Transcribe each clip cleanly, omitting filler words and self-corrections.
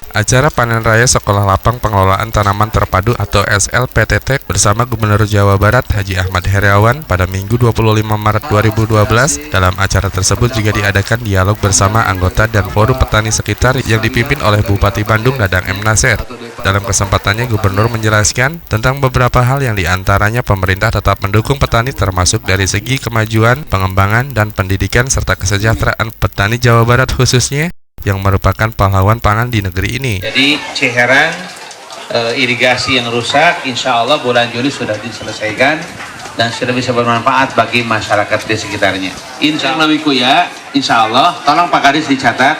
Acara Panen Raya Sekolah Lapang Pengelolaan Tanaman Terpadu atau SLPTT bersama Gubernur Jawa Barat Haji Ahmad Heriawan pada Minggu 25 Maret 2012. Dalam acara tersebut juga diadakan dialog bersama anggota dan forum petani sekitar yang dipimpin oleh Bupati Bandung Dadang M. Nasir. Dalam kesempatannya Gubernur menjelaskan tentang beberapa hal yang diantaranya pemerintah tetap mendukung petani termasuk dari segi kemajuan, pengembangan, dan pendidikan serta kesejahteraan petani Jawa Barat khususnya yang merupakan pahlawan pangan di negeri ini. Jadi Ciherang irigasi yang rusak insya Allah bulan Juli sudah diselesaikan dan sudah bisa bermanfaat bagi masyarakat di sekitarnya. Insya Allah ya, insya Allah tolong Pak Kadis dicatat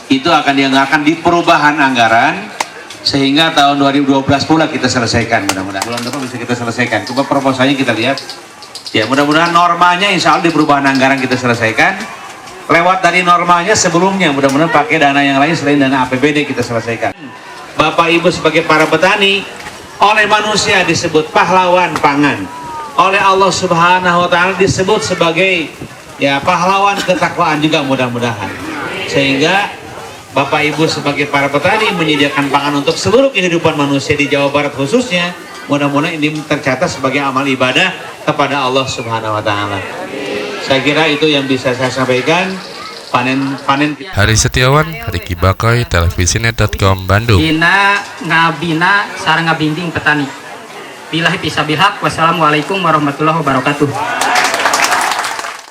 itu akan dianggarkan di perubahan anggaran sehingga tahun 2012 pula kita selesaikan, mudah-mudahan bulan depan bisa kita selesaikan. Coba proposalnya kita lihat ya, mudah-mudahan normanya insya Allah di perubahan anggaran kita selesaikan. Lewat dari normalnya sebelumnya, mudah-mudahan pakai dana yang lain selain dana APBD kita selesaikan. Bapak Ibu sebagai para petani, oleh manusia disebut pahlawan pangan, oleh Allah Subhanahu wa Ta'ala disebut sebagai ya pahlawan ketakwaan juga mudah-mudahan. Sehingga Bapak Ibu sebagai para petani menyediakan pangan untuk seluruh kehidupan manusia di Jawa Barat khususnya, mudah-mudahan ini tercatat sebagai amal ibadah kepada Allah Subhanahu wa Ta'ala. Saya kira itu yang bisa saya sampaikan. Panen. Hari Setiawan, Riki Bakoy, Televisinet.com, Bandung. Bina ngabina sareng ngabinding petani. Billahi fisabilillah. Wassalamualaikum warahmatullahi wabarakatuh.